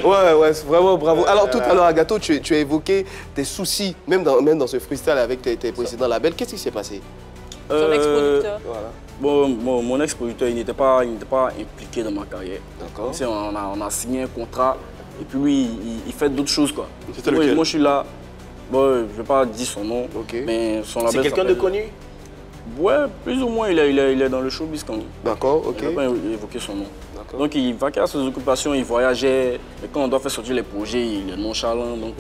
Ouais, c'est vraiment bravo. Alors, tout à l'heure, Agato, tu as évoqué tes soucis, même dans ce freestyle avec tes précédents labels. Qu'est-ce qui s'est passé? Son ex-producteur. Voilà. Bon, mon ex-producteur, il n'était pas impliqué dans ma carrière. D'accord. On a signé un contrat et puis lui, il fait d'autres choses, quoi. C'était lequel? Moi, je suis là. Bon, je ne vais pas dire son nom, mais son label. C'est quelqu'un de connu? Ouais, plus ou moins, il est dans le showbiz quand même. D'accord, ok. Je ne vais pas évoquer son nom. Donc, il vaquait à ses occupations, il voyageait. Et quand on doit faire sortir les projets, il est nonchalant. Donc,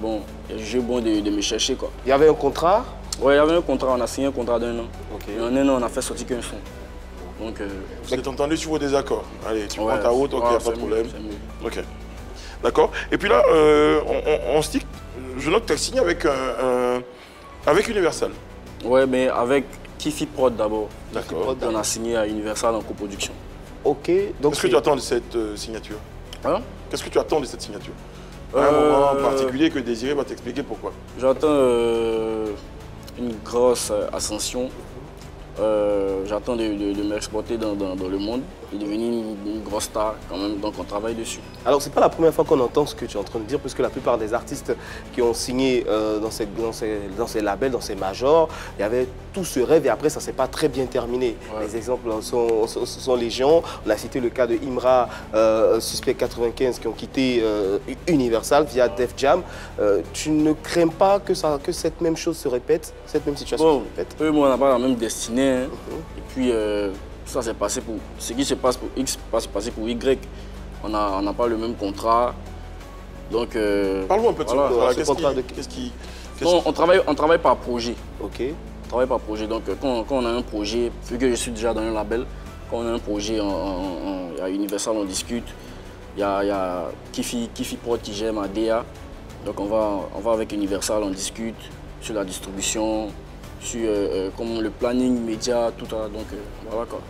bon, il a jugé bon de me chercher, quoi. Il y avait un contrat? Ouais, il y avait un contrat, on a signé un contrat d'1 an. Ok. Et en 1 an, on a fait sortir qu'un son. Donc, Vous êtes entendu sur vos désaccords. Allez, tu ouais, prends ta route, ok, il n'y a pas de problème. Ok. D'accord. Et puis là, on se dit, je note que tu as signé avec Universal. Ouais, mais avec Kifi Prod d'abord. D'accord. On a signé à Universal en coproduction. Ok. Donc, Qu'est-ce que tu attends de cette signature? Hein? Qu'est-ce que tu attends de cette signature? À un moment particulier que Désiré va t'expliquer pourquoi. J'attends une grosse ascension. J'attends de m'exporter dans le monde et devenir une grosse star quand même, donc on travaille dessus. Alors, c'est pas la première fois qu'on entend ce que tu es en train de dire, puisque la plupart des artistes qui ont signé dans ces labels, dans ces majors, il y avait tout ce rêve et après, ça ne s'est pas très bien terminé. Ouais. Les exemples sont légion. On a cité le cas de Imra, Suspect 95, qui ont quitté Universal via Def Jam. Tu ne crains pas que cette même chose se répète, cette même situation se répète? Eux, moi, on n'a pas la même destinée. Hein. Et puis, ça s'est passé pour... Ce qui se passe pour X, se passer pour Y. On n'a pas le même contrat. Donc... Parle-moi un peu de voilà, ce contrat. Qu'est-ce qui... On travaille par projet. Ok. On travaille par projet. Donc, quand on a un projet, vu que je suis déjà dans un label, quand on a un projet à Universal, on discute. Il y a Kifi Prod qui gère ma DA. Donc, on va avec Universal, on discute sur la distribution, sur comment le planning média, tout ça. Donc, voilà quoi.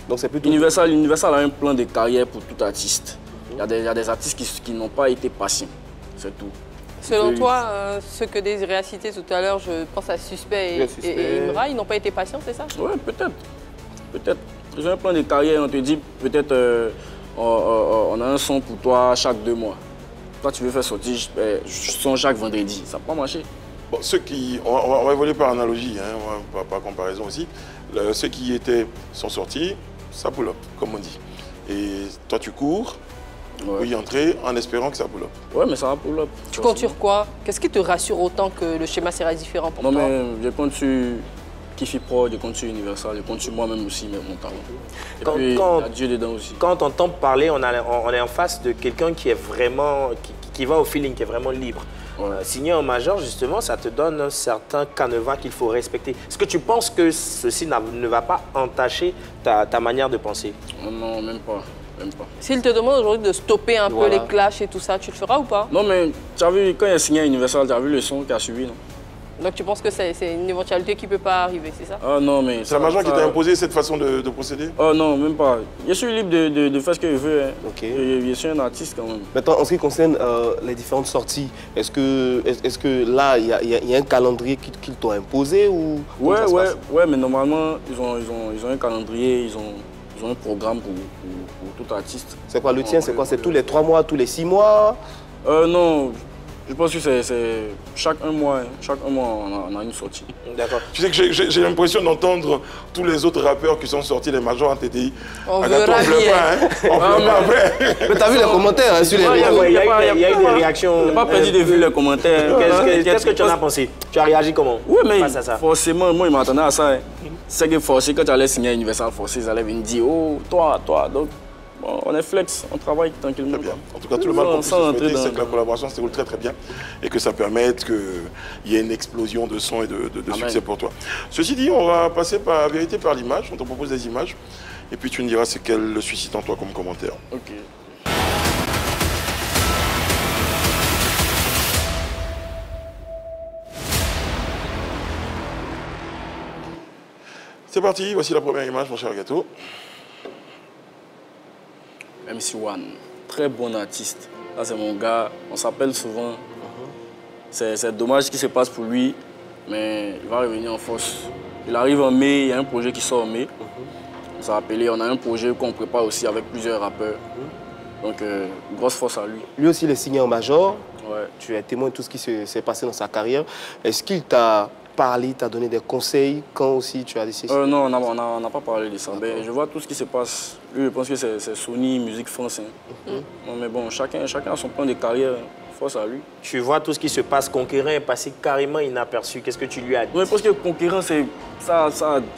Donc, c'est plutôt... Universal a un plan de carrière pour tout artiste. Il y a des artistes qui n'ont pas été patients, c'est tout. Selon toi, ce que Désiré a cité tout à l'heure, je pense à Suspect et Imra, ils n'ont pas été patients, c'est ça? Oui, peut-être. Peut-être. Ils ont un plan de carrière, on te dit peut-être on a un son pour toi chaque 2 mois. Toi, tu veux faire sortir son chaque vendredi. Ça n'a pas marché. Bon, ceux qui... On va évoluer par analogie, hein, par comparaison aussi. Ceux qui sont sortis, ça pull up, comme on dit. Et toi, tu cours. Oui, entrer en espérant que ça pull up. Ouais, mais ça va pull up. Tu comptes sur quoi? Qu'est-ce qui te rassure autant que le schéma sera différent pour toi? Non, mais je compte sur Kifi Prod, je compte sur Universal, je compte sur moi-même aussi, mais mon talent. Et puis, il y a Dieu dedans aussi. Quand on entend parler, on est en face de quelqu'un qui est vraiment, qui va au feeling, qui est vraiment libre. Ouais. Signer en major, justement, ça te donne un certain canevas qu'il faut respecter. Est-ce que tu penses que ceci ne va pas entacher ta manière de penser? Non, même pas. S'il te demande aujourd'hui de stopper un peu les clashs et tout ça, tu le feras ou pas? Non, mais tu as vu, quand il a signé à Universal, tu as vu le son qui a suivi, non? Donc tu penses que c'est une éventualité qui ne peut pas arriver, c'est ça? Ah non, mais... C'est la major qui t'a imposé cette façon de procéder? Oh non, même pas. Je suis libre de faire ce que je veux. Hein. Okay. Je suis un artiste quand même. Maintenant, en ce qui concerne les différentes sorties, est-ce que là, il y a un calendrier qu'ils t'ont imposé ou... Ouais, mais normalement, ils ont un calendrier, ils ont un programme pour tout artiste. C'est quoi le tien? C'est quoi? C'est tous les 3 mois, tous les 6 mois? Non, je pense que c'est chaque 1 mois. Chaque 1 mois, on a une sortie. D'accord. Tu sais que j'ai l'impression d'entendre tous les autres rappeurs qui sont sortis des majors en TDI. On veut rallier. On pleure pas après. Mais t'as vu les commentaires sur les réseaux? Il y a eu des réactions. Je n'ai pas perdu de vue les commentaires. Qu'est-ce que tu en as pensé? Tu as réagi comment? Oui, mais forcément, moi, ils m'attendaient à ça. Hein. C'est que forcé, quand tu allais signer à Universal Forcé, ils allaient venir dire, oh, toi. Donc, bon, on est flex, on travaille tranquillement. Très bien. En tout cas, tout le mal qu'on puisse souhaiter, c'est que la collaboration se déroule très très bien et que ça permette qu'il y ait une explosion de son et de succès pour toi. Ceci dit, on va passer par vérité par l'image. On te propose des images et puis tu nous diras ce qu'elle suscite en toi comme commentaire. Ok. C'est parti, voici la première image, mon cher Agato. MC One, très bon artiste. Là, c'est mon gars, on s'appelle souvent. c'est dommage ce qui se passe pour lui, mais il va revenir en force. Il arrive en mai, il y a un projet qui sort en mai. On s'est appelé, on a un projet qu'on prépare aussi avec plusieurs rappeurs. Donc, grosse force à lui. Lui aussi, il est signé en major. Ouais. Tu es témoin de tout ce qui s'est passé dans sa carrière. Est-ce qu'il t'a parlé, t'a donné des conseils quand aussi tu as décidé? Non, on n'a pas parlé de ça. Ben, je vois tout ce qui se passe. Lui, je pense que c'est Sony, Musique France. Non, mais bon, chacun a son plan de carrière. Force à lui. Tu vois tout ce qui se passe. Conquérant est passé carrément inaperçu. Qu'est-ce que tu lui as dit? Oui, parce que Conquérant, ça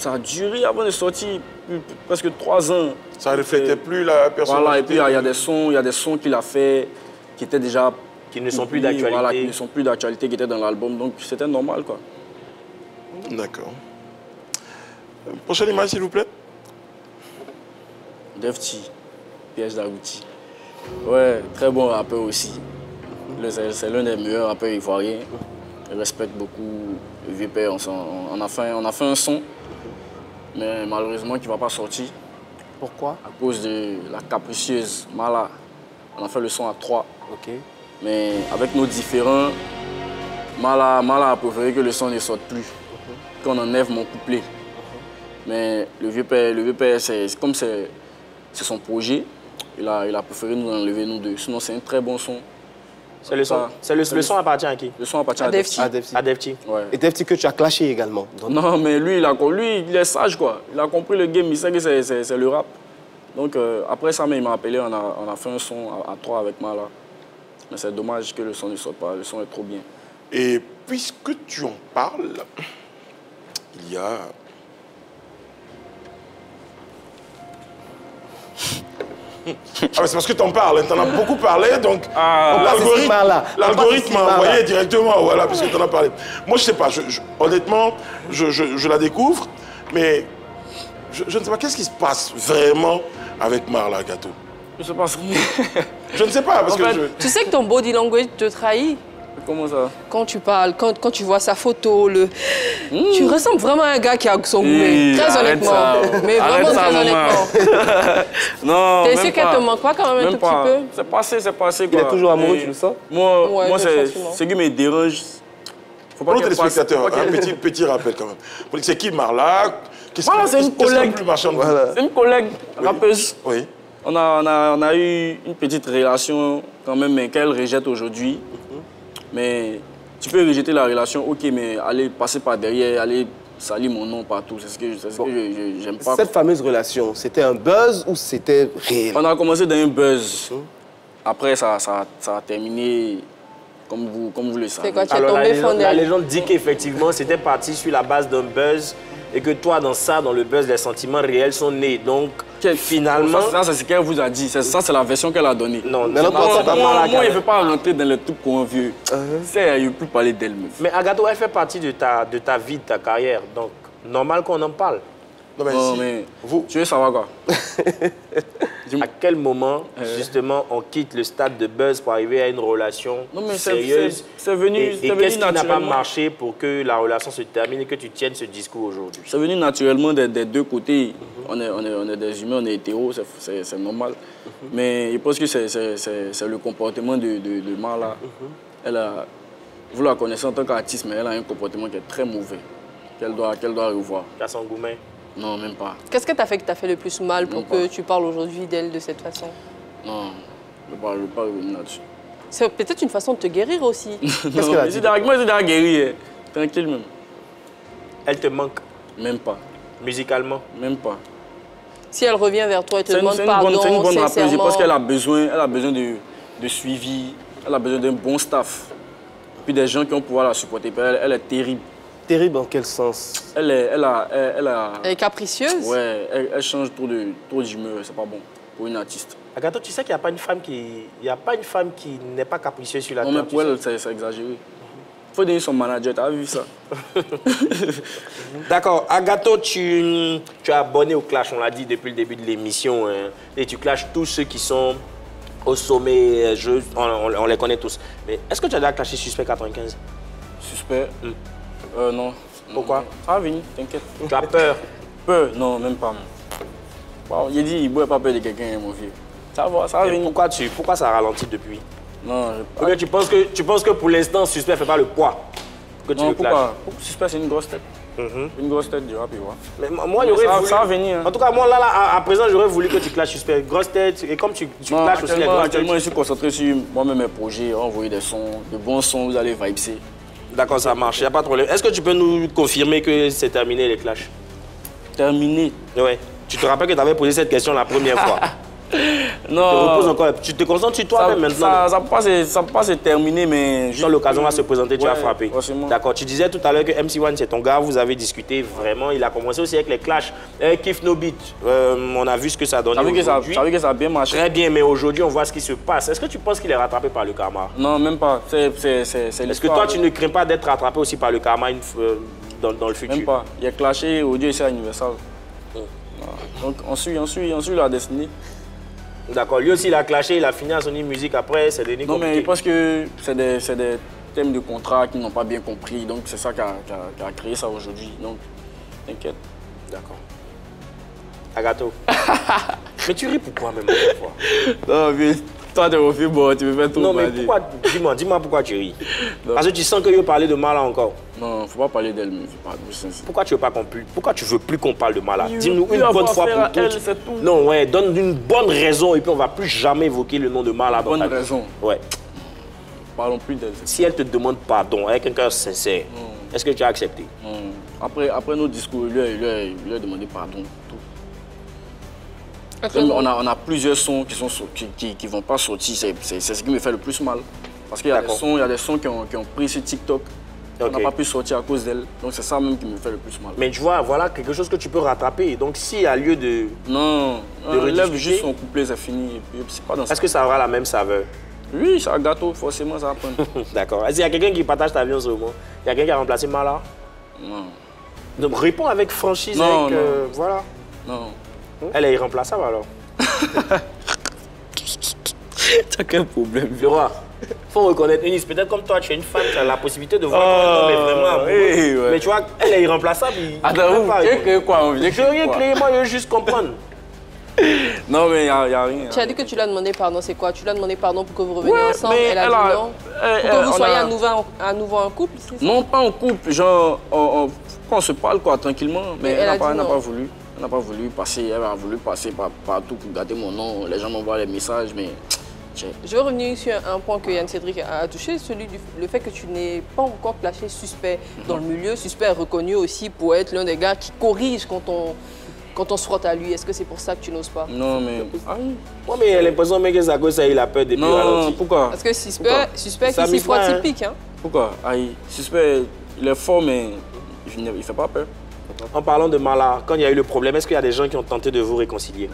a duré avant de sortir presque 3 ans. Ça ne reflétait plus la personnalité. Voilà, et puis il y a des sons qu'il a fait qui étaient déjà... Qui ne sont plus d'actualité. Voilà, qui ne sont plus d'actualité, qui étaient dans l'album. Donc c'était normal, quoi. D'accord. Prochaine image, s'il vous plaît. Defty, Piège d'Agouti. Ouais, très bon rappeur aussi. C'est l'un des meilleurs rappeurs ivoiriens. Je respecte beaucoup le vieux père. On a fait un son, mais malheureusement qui ne va pas sortir. Pourquoi? À cause de la capricieuse Mala. On a fait le son à 3. Ok. Mais avec nos différents, Mala a préféré que le son ne sorte plus. Qu'on enlève mon couplet. Mais le vieux père, comme c'est son projet, il a préféré nous enlever nous deux. Sinon, c'est un très bon son. Le son appartient à qui? Le son appartient à Defty. À Defty. Ouais. Et Defty que tu as clashé également. Donc... Non, mais lui, il est sage, quoi. Il a compris le game, il sait que c'est le rap. Donc, après ça, il m'a appelé, on a fait un son à 3 avec Mala. Mais c'est dommage que le son ne sorte pas, le son est trop bien. Et puisque tu en parles, il y a... Ah, c'est parce que tu en parles, tu en as beaucoup parlé, donc l'algorithme m'a envoyé directement, voilà, puisque tu en as parlé. Moi, je sais pas, honnêtement, je la découvre, mais je ne sais pas, qu'est-ce qui se passe vraiment avec Marla Gato? Je sais pas ce qui... Je ne sais pas, parce que Tu sais que ton body language te trahit? Comment ça? Quand tu parles, quand tu vois sa photo, tu ressembles vraiment à un gars qui a son goût, très honnêtement. Mais vraiment très honnêtement. Non, t'es sûr qu'elle te manque pas quand même un tout petit peu? C'est passé quoi. Il est toujours amoureux, tu le sens? Moi ce qui me dérange... Pour les téléspectateurs, un petit rappel quand même. C'est qui Marla? C'est une collègue. C'est une collègue rappeuse. Oui. On a eu une petite relation quand même, mais qu'elle rejette aujourd'hui. Mais tu peux rejeter la relation, ok, mais aller passer par derrière, aller salir mon nom partout, c'est ce que j'aime pas. Cette fameuse relation, c'était un buzz ou c'était réel? On a commencé dans un buzz. Après, ça a terminé comme vous le savez. Alors, la légende dit qu'effectivement, c'était parti sur la base d'un buzz et que toi, dans le buzz, les sentiments réels sont nés. Donc, finalement... Ça, c'est ce qu'elle vous a dit. Ça, c'est la version qu'elle a donnée. Non, moi, il ne veut pas rentrer dans le truc convieux. Il ne veut plus parler d'elle. Mais Agato, elle fait partie de ta vie, de ta carrière. Donc, normal qu'on en parle. Non, mais vous, tu veux savoir quoi? À quel moment, justement, on quitte le stade de buzz pour arriver à une relation sérieuse? C'est venu et qu'est-ce qui n'a pas marché pour que la relation se termine et que tu tiennes ce discours aujourd'hui? C'est venu naturellement des deux côtés. On est des humains, on est hétéros, c'est normal. Mais je pense que c'est le comportement de Marla. Vous la connaissez en tant qu'artiste, mais elle a un comportement qui est très mauvais, qu'elle doit revoir. Elle a son gourmet? Non, même pas. Qu'est-ce que tu as fait qui t'a fait le plus mal pour que tu parles aujourd'hui d'elle de cette façon? Non, je ne vais pas revenir là-dessus. C'est peut-être une façon de te guérir aussi. Qu'est-ce qu'elle a dit? Moi, je suis déjà guéri. Tranquille même. Elle te manque? Même pas. Musicalement? Même pas. Si elle revient vers toi et te demande pardon, c'est une bonne rappeuse. Je pense qu'elle a besoin de suivi, elle a besoin d'un bon staff. Puis des gens qui vont pouvoir la supporter. Elle est terrible. Terrible en quel sens? Elle est capricieuse? Ouais, elle change trop d'humeur, c'est pas bon pour une artiste. Agato, tu sais qu'il n'y a pas une femme qui n'est pas capricieuse sur la terre. Non, mais pour elle, c'est exagéré. Il faut donner son manager, tu as vu ça? D'accord. Agato, tu es abonné au Clash, on l'a dit depuis le début de l'émission. Hein, et tu clashes tous ceux qui sont au sommet, on les connaît tous. Mais est-ce que tu as déjà clashé Suspect 95? Suspect? Non. Pourquoi? Ça va venir, t'inquiète. Tu as peur? Peur? Non, même pas. Bon, il dit, il ne boit pas peur de quelqu'un, mon vieux. Ça va venir. Pourquoi ça ralentit depuis? Non, Ou bien tu penses que pour l'instant, Suspect ne fait pas le poids que tu non, le clashes? pourquoi? Suspect, c'est une grosse tête. Une grosse tête du rap, tu vois. Mais moi, j'aurais voulu... Ça va venir. Hein. En tout cas, moi, là, à présent, j'aurais voulu que tu clashes Suspect. Grosse tête, et comme tu clashes aussi les grosses têtes. Actuellement, je suis concentré sur moi-même mes projets, envoyer des sons, de bons sons, vous allez vibser. D'accord, ça marche, il n'y a pas de problème. Est-ce que tu peux nous confirmer que c'est terminé les clashs? Terminé? Ouais. Tu te rappelles que tu avais posé cette question la première fois? Non. Tu te concentres sur toi-même maintenant. Ça peut pas se terminer, mais... Quand l'occasion va se présenter, tu vas frapper. Forcément. D'accord. Tu disais tout à l'heure que MC1, c'est ton gars, vous avez discuté vraiment. Il a commencé aussi avec les clashs. Kiff No Beat, on a vu ce que ça donne aujourd'hui. Ça veut que ça a bien marché. Très bien, mais aujourd'hui, on voit ce qui se passe. Est-ce que tu penses qu'il est rattrapé par le karma? Non, même pas. Est-ce que toi, tu ne crains pas d'être rattrapé aussi par le karma dans le futur? Même pas. Il a clashé audio ici à Universal. Donc, on suit la destinée. D'accord. Lui aussi, il a clashé, il a fini à Sony Music après, c'est devenu compliqué. Non, mais parce que c'est des thèmes de contrat qu'ils n'ont pas bien compris. Donc, c'est ça qui a créé ça aujourd'hui. Donc, t'inquiète. D'accord. Agato. Mais tu ris pourquoi même cette fois? Non, mais toi, t'es refait, bon, tu me fais tout. Non, mais pourquoi? Dis-moi pourquoi tu ris. Non. Parce que tu sens que je veux parler de Mala encore. Non, faut pas parler d'elle, mais pourquoi tu veux plus qu'on parle de Mala? Dis-nous une bonne fois pour toutes. Non, ouais, donne une bonne raison et puis on va plus jamais évoquer le nom de Mala. Bonne raison. Ouais. Parlons plus d'elle. Si elle te demande pardon avec un cœur sincère, est-ce que tu as accepté? Après nos discours, il lui a demandé pardon. On a plusieurs sons qui vont pas sortir. C'est ce qui me fait le plus mal. Parce qu'il y a des sons qui ont pris sur TikTok. On n'a pas pu sortir à cause d'elle. Donc c'est ça même qui me fait le plus mal. Mais tu vois, voilà quelque chose que tu peux rattraper. Donc s'il y a lieu de... Non, lève juste son couplet, c'est fini. Est-ce que ça aura la même saveur? Oui, c'est un gâteau, forcément ça va prendre. D'accord. Est-ce qu'il y a quelqu'un qui partage ta vie en ce moment? Il y a quelqu'un qui a remplacé Mala? Non. Donc réponds avec franchise. Non, voilà. Non. Elle est irremplaçable alors. T'as quel problème? Le roi, faut reconnaître Eunice. Peut-être comme toi, tu es une femme, tu as la possibilité de voir quand un homme est vraiment amoureux. Ouais. Mais tu vois, elle est irremplaçable. Attends, tu as créé quoi? Je n'ai rien créé, moi, je veux juste comprendre. Non, mais il n'y a rien. Tu as dit que tu lui as demandé pardon, c'est quoi? Tu lui as demandé pardon pour que vous reveniez ensemble, elle a dit non? Pour que vous soyez à nouveau un couple, c'est ça? Non, pas en couple, genre, quand on se parle quoi, tranquillement, mais elle n'a pas voulu. Elle n'a pas voulu passer, elle a voulu passer partout pour garder mon nom. Les gens m'envoient les messages, mais... Je veux revenir sur un point que Yann Cédric a touché, le fait que tu n'es pas encore clashé Suspect dans le milieu. Suspect est reconnu aussi pour être l'un des gars qui corrige quand on se frotte à lui. Est-ce que c'est pour ça que tu n'oses pas? Non, mais... Moi, mais il a l'impression que ça cause ça, il a peur depuis Non, pourquoi? Parce que Suspect qui s'y frotte, il pique. Hein? Pourquoi? Suspect, il est fort, mais il ne fait pas peur. En parlant de Mala, quand il y a eu le problème, est-ce qu'il y a des gens qui ont tenté de vous réconcilier?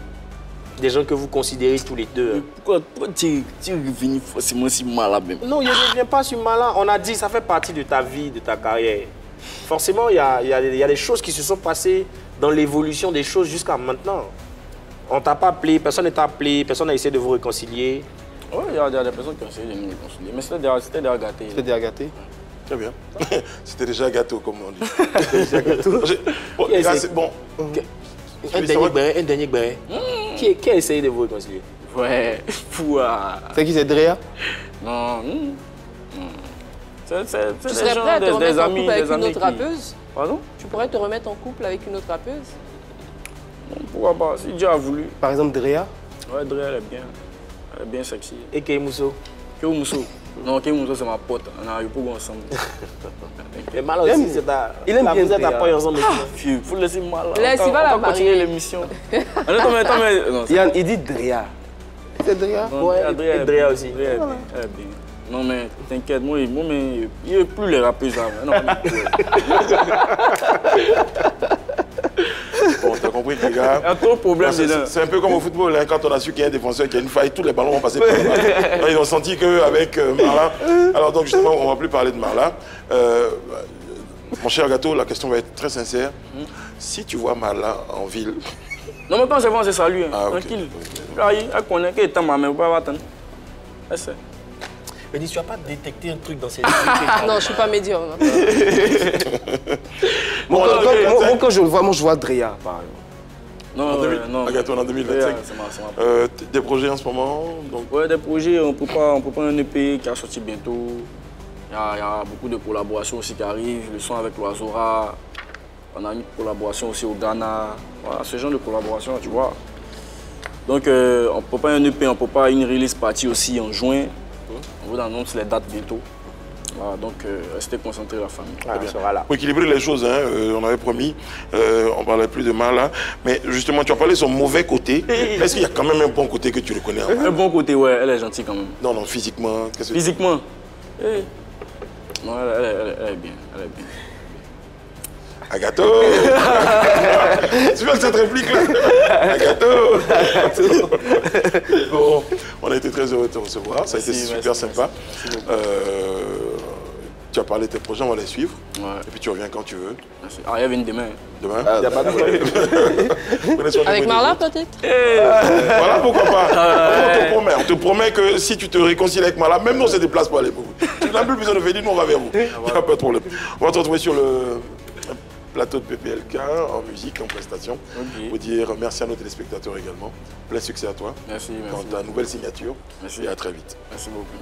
Des gens que vous considérez tous les deux? Pourquoi tu es revenu forcément si Mala même? Non, je ne reviens pas sur Mala. On a dit que ça fait partie de ta vie, de ta carrière. Forcément, il y a des choses qui se sont passées dans l'évolution des choses jusqu'à maintenant. On ne t'a pas appelé, personne ne t'a appelé, personne n'a essayé de vous réconcilier. Oui, il y a des personnes qui ont essayé de nous réconcilier, mais c'était déjà gâté. C'était déjà gâté? Très bien. C'était déjà gâteau, comme on dit. C'était déjà gâteau. Bon. Un dernier béret. Qui a essayé de vous réconcilier? Ouais. C'est qui, c'est Drea? Non. Tu serais prêt à te remettre en couple avec une autre rappeuse? Pardon? Tu pourrais te remettre en couple avec une autre rappeuse? Pourquoi pas? Si Dieu a voulu. Par exemple, Drea? Ouais, Drea, elle est bien. Elle est bien sexy. Et Kei Mousso? Kei Mousso? Non, Kei Mousso, c'est ma pote. On a eu beaucoup ensemble. Mais mal aussi, c'est ta... Il aime bien ta pote ensemble. Il faut laisser mal. On va continuer l'émission. Attends, Yann, il dit Drea. C'est Drea? Ouais, Drea aussi. Elle est bien. Non, mais t'inquiète, moi, il n'y a plus les rappeurs là. Bon, t'as compris, les gars. Il y a trop de problèmes dedans. C'est un peu comme au football, hein, quand on a su qu'il y a un défenseur qui a une faille, tous les ballons vont passer par là. Ils ont senti qu'avec Marlin. Alors, donc, justement, on ne va plus parler de Marlin. Mon cher Gâteau, la question va être très sincère. Si tu vois Marlin en ville. Non, mais quand c'est bon, c'est salut. Ah, tranquille. Elle connaît qu'elle est ma mère, vous pouvez pas attendre. Mais dis, tu n'as pas détecté un truc dans ces... Non, je ne suis pas médium. Moi, quand je le vois, moi, je vois Drea, par exemple. Non, non. Agato en 2025. Ouais, c'est ma des projets en ce moment donc... Ouais, des projets, on peut pas un EP qui a sorti bientôt. Il y a beaucoup de collaborations aussi qui arrivent. Le son avec l'Oazora. On a une collaboration aussi au Ghana. Voilà, ce genre de collaboration, tu vois. Donc, on ne peut pas un EP, on ne peut pas une release party aussi en juin. On vous annonce les dates bientôt. Voilà, donc, restez concentrés la famille. Ah, bien. Sera là. Pour équilibrer les choses, hein, on avait promis, on ne parlait plus de mal là. Mais justement, tu as parlé de son mauvais côté. Est-ce qu'il y a quand même un bon côté que tu reconnais? Un bon côté, ouais, elle est gentille quand même. Non, non, physiquement. Physiquement non, elle est bien, elle est bien. Agato. Tu vois cette réplique là? Agato. Bon, on a été très heureux de te recevoir, ça a été super sympa. Tu as parlé de tes projets, on va les suivre. Ouais. Et puis tu reviens quand tu veux. Merci. Ah, il vient demain. Demain? Il n'y a pas de problème. Avec Marla peut-être? Voilà, pourquoi pas. On te promet que si tu te réconcilies avec Marla, même nous on se déplace pour aller pour vous. Tu n'as plus besoin de venir, nous on va vers vous. Il n'y a pas de problème. On va te retrouver sur le plateau de PPLK, en musique, en prestation. Pour dire merci à nos téléspectateurs également. Plein succès à toi. Merci. Dans ta nouvelle signature. Merci. Et à très vite. Merci beaucoup.